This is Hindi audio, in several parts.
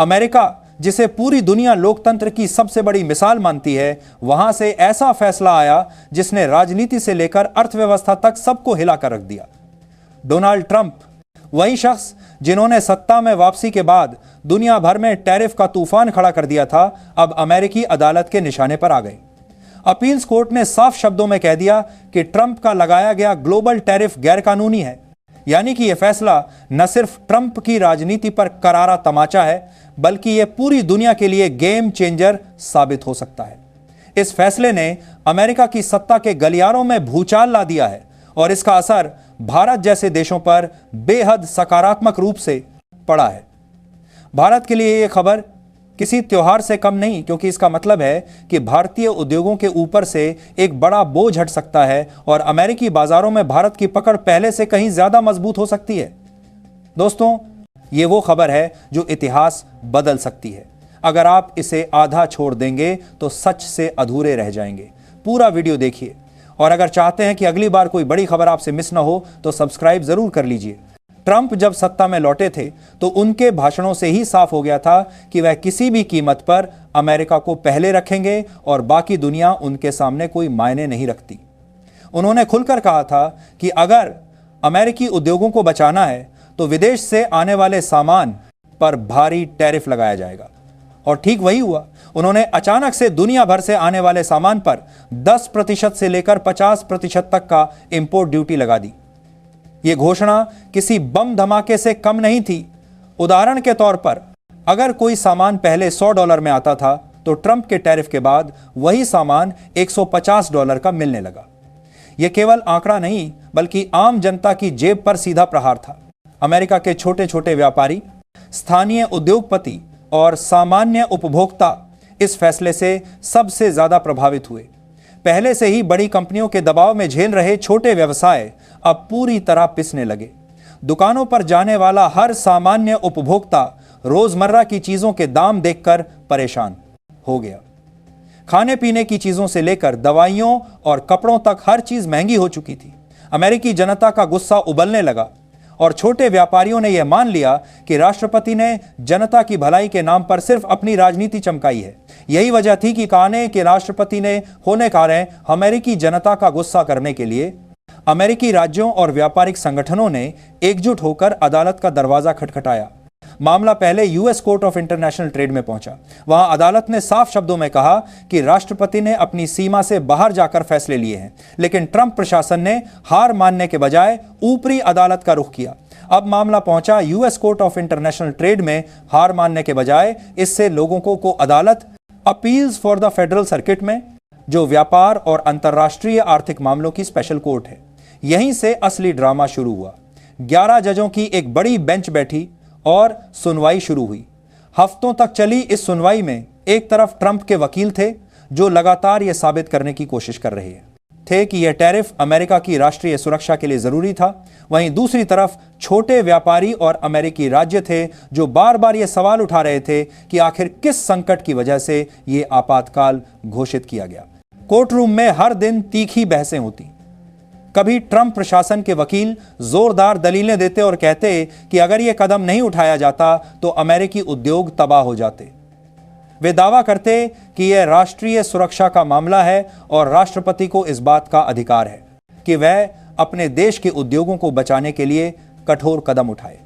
अमेरिका, जिसे पूरी दुनिया लोकतंत्र की सबसे बड़ी मिसाल मानती है, वहां से ऐसा फैसला आया जिसने राजनीति से लेकर अर्थव्यवस्था तक सबको हिलाकर रख दिया। डोनाल्ड ट्रंप, वही शख्स जिन्होंने सत्ता में वापसी के बाद दुनिया भर में टैरिफ का तूफान खड़ा कर दिया था, अब अमेरिकी अदालत के निशाने पर आ गए। अपील्स कोर्ट ने साफ शब्दों में कह दिया कि ट्रंप का लगाया गया ग्लोबल टैरिफ गैरकानूनी है। यानी कि यह फैसला न सिर्फ ट्रंप की राजनीति पर करारा तमाचा है, बल्कि यह पूरी दुनिया के लिए गेम चेंजर साबित हो सकता है। इस फैसले ने अमेरिका की सत्ता के गलियारों में भूचाल ला दिया है और इसका असर भारत जैसे देशों पर बेहद सकारात्मक रूप से पड़ा है। भारत के लिए यह खबर किसी त्योहार से कम नहीं, क्योंकि इसका मतलब है कि भारतीय उद्योगों के ऊपर से एक बड़ा बोझ हट सकता है और अमेरिकी बाजारों में भारत की पकड़ पहले से कहीं ज्यादा मजबूत हो सकती है। दोस्तों, यह वो खबर है जो इतिहास बदल सकती है। अगर आप इसे आधा छोड़ देंगे तो सच से अधूरे रह जाएंगे। पूरा वीडियो देखिए और अगर चाहते हैं कि अगली बार कोई बड़ी खबर आपसे मिस ना हो तो सब्सक्राइब जरूर कर लीजिए। ट्रंप जब सत्ता में लौटे थे तो उनके भाषणों से ही साफ हो गया था कि वह किसी भी कीमत पर अमेरिका को पहले रखेंगे और बाकी दुनिया उनके सामने कोई मायने नहीं रखती। उन्होंने खुलकर कहा था कि अगर अमेरिकी उद्योगों को बचाना है तो विदेश से आने वाले सामान पर भारी टैरिफ लगाया जाएगा। और ठीक वही हुआ। उन्होंने अचानक से दुनिया भर से आने वाले सामान पर 10% से लेकर 50% तक का इंपोर्ट ड्यूटी लगा दी। यह घोषणा किसी बम धमाके से कम नहीं थी। उदाहरण के तौर पर, अगर कोई सामान पहले $100 में आता था तो ट्रंप के टैरिफ के बाद वही सामान $150 का मिलने लगा। यह केवल आंकड़ा नहीं, बल्कि आम जनता की जेब पर सीधा प्रहार था। अमेरिका के छोटे छोटे व्यापारी, स्थानीय उद्योगपति और सामान्य उपभोक्ता इस फैसले से सबसे ज्यादा प्रभावित हुए। पहले से ही बड़ी कंपनियों के दबाव में झेल रहे छोटे व्यवसाय अब पूरी तरह पिसने लगे। दुकानों पर जाने वाला हर सामान्य उपभोक्ता रोजमर्रा की चीजों के दाम देखकर परेशान हो गया। खाने पीने की चीजों से लेकर दवाइयों और कपड़ों तक हर चीज महंगी हो चुकी थी। अमेरिकी जनता का गुस्सा उबलने लगा और छोटे व्यापारियों ने यह मान लिया कि राष्ट्रपति ने जनता की भलाई के नाम पर सिर्फ अपनी राजनीति चमकाई है। यही वजह थी कि कहने के राष्ट्रपति ने होने कारण अमेरिकी जनता का गुस्सा करने के लिए अमेरिकी राज्यों और व्यापारिक संगठनों ने एकजुट होकर अदालत का दरवाजा खटखटाया। मामला पहले US court of international trade में पहुंचा। वहां अदालत ने साफ शब्दों में कहा कि राष्ट्रपति ने अपनी सीमा से बाहर जाकर फैसले लिए हैं, लेकिन ट्रंप प्रशासन ने हार मानने के बजाय ऊपरी अदालत का रुख किया। अब मामला पहुंचा US court of international trade में। हार मानने के बजाय इससे लोगों को अदालत appeals for the federal circuit में, जो व्यापार और अंतर्राष्ट्रीय आर्थिक मामलों की स्पेशल कोर्ट है, यहीं से असली ड्रामा शुरू हुआ। 11 जजों की एक बड़ी बेंच बैठी और सुनवाई शुरू हुई। हफ्तों तक चली इस सुनवाई में एक तरफ ट्रंप के वकील थे जो लगातार यह साबित करने की कोशिश कर रहे थे कि यह टैरिफ अमेरिका की राष्ट्रीय सुरक्षा के लिए जरूरी था। वहीं दूसरी तरफ छोटे व्यापारी और अमेरिकी राज्य थे जो बार बार यह सवाल उठा रहे थे कि आखिर किस संकट की वजह से यह आपातकाल घोषित किया गया। कोर्ट रूम में हर दिन तीखी बहसें होती। कभी ट्रंप प्रशासन के वकील जोरदार दलीलें देते और कहते कि अगर यह कदम नहीं उठाया जाता तो अमेरिकी उद्योग तबाह हो जाते। वे दावा करते कि यह राष्ट्रीय सुरक्षा का मामला है और राष्ट्रपति को इस बात का अधिकार है कि वह अपने देश के उद्योगों को बचाने के लिए कठोर कदम उठाए।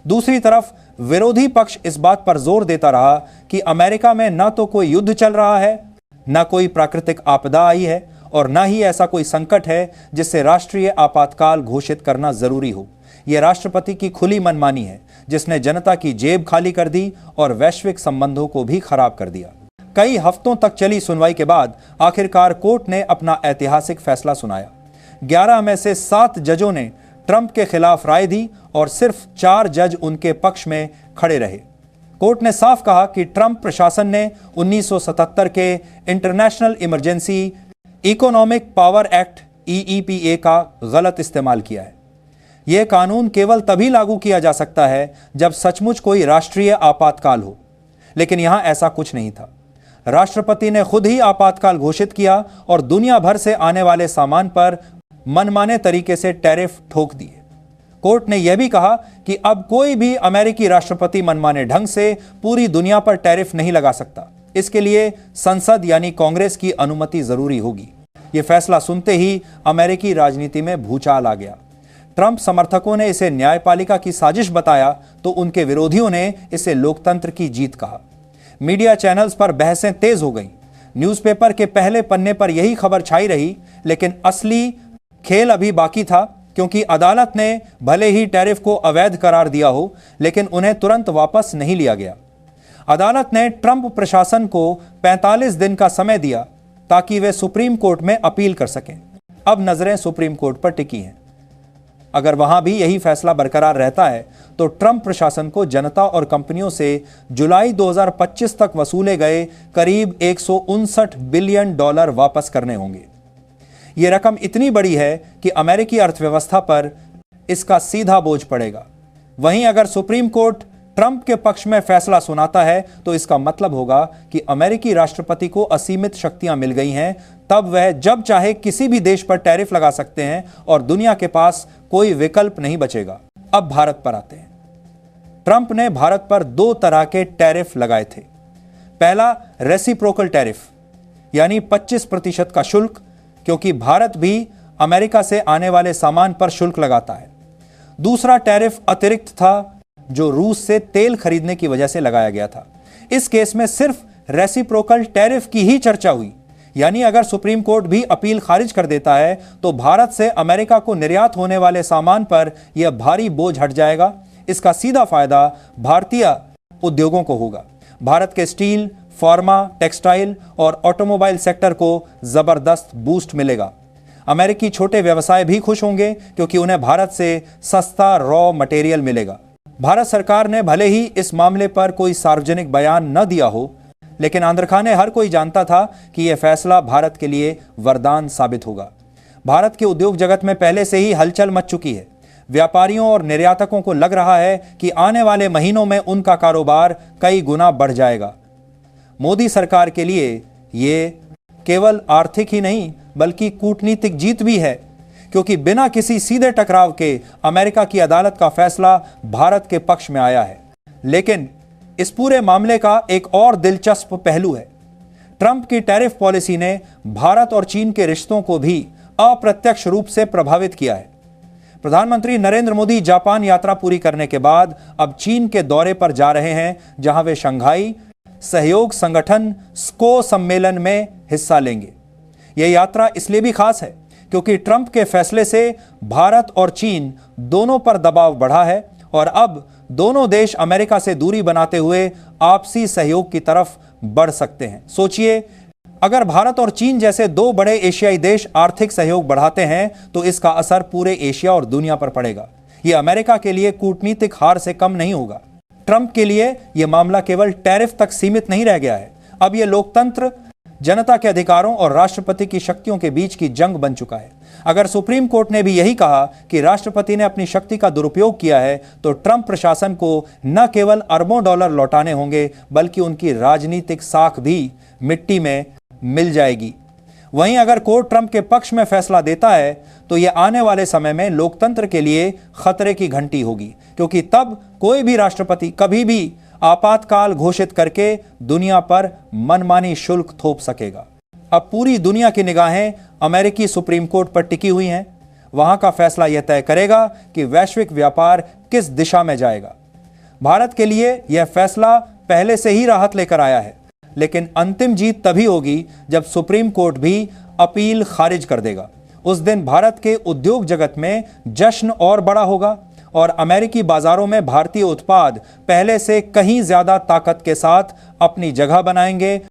दूसरी तरफ विरोधी पक्ष इस बात पर जोर देता रहा कि अमेरिका में न तो कोई युद्ध चल रहा है, न कोई प्राकृतिक आपदा आई है और न ही ऐसा कोई संकट है जिससे राष्ट्रीय आपातकाल घोषित करना जरूरी हो। यह राष्ट्रपति की खुली मनमानी है जिसने जनता की जेब खाली कर दी और वैश्विक संबंधों को भी खराब कर दिया। कई हफ्तों तक चली सुनवाई के बाद आखिरकार कोर्ट ने अपना ऐतिहासिक फैसला सुनाया। 11 में से 7 जजों ने ट्रंप के खिलाफ राय दी और सिर्फ 4 जज उनके पक्ष में खड़े रहे। कोर्ट ने साफ कहा कि ट्रंप प्रशासन ने 1977 के international emergency economic power act EEPA का गलत इस्तेमाल किया है। यह कानून केवल तभी लागू किया जा सकता है जब सचमुच कोई राष्ट्रीय आपातकाल हो, लेकिन यहां ऐसा कुछ नहीं था। राष्ट्रपति ने खुद ही आपातकाल घोषित किया और दुनिया भर से आने वाले सामान पर मनमाने तरीके से टैरिफ ठोक दिए। कोर्ट ने यह भी कहा कि अब कोई भी अमेरिकी राष्ट्रपति मनमाने ढंग से पूरी दुनिया पर टैरिफ नहीं लगा सकता। इसके लिए संसद यानी कांग्रेस की अनुमति जरूरी होगी। यह फैसला सुनते ही अमेरिकी राजनीति में भूचाल आ गया। ट्रंप समर्थकों ने इसे न्यायपालिका की साजिश बताया तो उनके विरोधियों ने इसे लोकतंत्र की जीत कहा। मीडिया चैनल्स पर बहसें तेज हो गईं। न्यूज़पेपर के पहले पन्ने पर यही खबर छाई रही, लेकिन असली खेल अभी बाकी था, क्योंकि अदालत ने भले ही टैरिफ को अवैध करार दिया हो, लेकिन उन्हें तुरंत वापस नहीं लिया गया। अदालत ने ट्रंप प्रशासन को 45 दिन का समय दिया ताकि वे सुप्रीम कोर्ट में अपील कर सकें। अब नजरें सुप्रीम कोर्ट पर टिकी हैं। अगर वहां भी यही फैसला बरकरार रहता है तो ट्रंप प्रशासन को जनता और कंपनियों से जुलाई 2025 तक वसूले गए करीब 159 बिलियन डॉलर वापस करने होंगे। यह रकम इतनी बड़ी है कि अमेरिकी अर्थव्यवस्था पर इसका सीधा बोझ पड़ेगा। वहीं अगर सुप्रीम कोर्ट ट्रंप के पक्ष में फैसला सुनाता है तो इसका मतलब होगा कि अमेरिकी राष्ट्रपति को असीमित शक्तियां मिल गई हैं। तब वह जब चाहे किसी भी देश पर टैरिफ लगा सकते हैं और दुनिया के पास कोई विकल्प नहीं बचेगा। अब भारत पर आते हैं। ट्रंप ने भारत पर 2 तरह के टैरिफ लगाए थे। पहला रेसिप्रोकल टैरिफ यानी 25% का शुल्क, क्योंकि भारत भी अमेरिका से आने वाले सामान पर शुल्क लगाता है। दूसरा टैरिफ अतिरिक्त था जो रूस से तेल खरीदने की वजह से लगाया गया था। इस केस में सिर्फ रेसिप्रोकल टैरिफ की ही चर्चा हुई, यानी अगर सुप्रीम कोर्ट भी अपील खारिज कर देता है तो भारत से अमेरिका को निर्यात होने वाले सामान पर यह भारी बोझ हट जाएगा। इसका सीधा फायदा भारतीय उद्योगों को होगा। भारत के स्टील, फार्मा, टेक्सटाइल और ऑटोमोबाइल सेक्टर को जबरदस्त बूस्ट मिलेगा। अमेरिकी छोटे व्यवसाय भी खुश होंगे क्योंकि उन्हें भारत से सस्ता रॉ मटेरियल मिलेगा। भारत सरकार ने भले ही इस मामले पर कोई सार्वजनिक बयान न दिया हो, लेकिन आंध्रखाने हर कोई जानता था कि यह फैसला भारत के लिए वरदान साबित होगा। भारत के उद्योग जगत में पहले से ही हलचल मच चुकी है। व्यापारियों और निर्यातकों को लग रहा है कि आने वाले महीनों में उनका कारोबार कई गुना बढ़ जाएगा। मोदी सरकार के लिए ये केवल आर्थिक ही नहीं बल्कि कूटनीतिक जीत भी है, क्योंकि बिना किसी सीधे टकराव के अमेरिका की अदालत का फैसला भारत के पक्ष में आया है। लेकिन इस पूरे मामले का एक और दिलचस्प पहलू है। ट्रंप की टैरिफ पॉलिसी ने भारत और चीन के रिश्तों को भी अप्रत्यक्ष रूप से प्रभावित किया है। प्रधानमंत्री नरेंद्र मोदी जापान यात्रा पूरी करने के बाद अब चीन के दौरे पर जा रहे हैं, जहां वे शंघाई सहयोग संगठन स्को सम्मेलन में हिस्सा लेंगे। यह यात्रा इसलिए भी खास है क्योंकि ट्रंप के फैसले से भारत और चीन दोनों पर दबाव बढ़ा है और अब दोनों देश अमेरिका से दूरी बनाते हुए आपसी सहयोग की तरफ बढ़ सकते हैं। सोचिए, अगर भारत और चीन जैसे 2 बड़े एशियाई देश आर्थिक सहयोग बढ़ाते हैं तो इसका असर पूरे एशिया और दुनिया पर पड़ेगा। यह अमेरिका के लिए कूटनीतिक हार से कम नहीं होगा। ट्रंप के लिए यह मामला केवल टैरिफ तक सीमित नहीं रह गया है। अब यह लोकतंत्र, जनता के अधिकारों और राष्ट्रपति की शक्तियों के बीच की जंग बन चुका है। अगर सुप्रीम कोर्ट ने भी यही कहा कि राष्ट्रपति ने अपनी शक्ति का दुरुपयोग किया है तो ट्रंप प्रशासन को न केवल अरबों डॉलर लौटाने होंगे बल्कि उनकी राजनीतिक साख भी मिट्टी में मिल जाएगी। वहीं अगर कोर्ट ट्रंप के पक्ष में फैसला देता है तो यह आने वाले समय में लोकतंत्र के लिए खतरे की घंटी होगी, क्योंकि तब कोई भी राष्ट्रपति कभी भी आपातकाल घोषित करके दुनिया पर मनमानी शुल्क थोप सकेगा। अब पूरी दुनिया की निगाहें अमेरिकी सुप्रीम कोर्ट पर टिकी हुई हैं। वहां का फैसला यह तय करेगा कि वैश्विक व्यापार किस दिशा में जाएगा। भारत के लिए यह फैसला पहले से ही राहत लेकर आया है, लेकिन अंतिम जीत तभी होगी जब सुप्रीम कोर्ट भी अपील खारिज कर देगा। उस दिन भारत के उद्योग जगत में जश्न और बड़ा होगा और अमेरिकी बाजारों में भारतीय उत्पाद पहले से कहीं ज्यादा ताकत के साथ अपनी जगह बनाएंगे।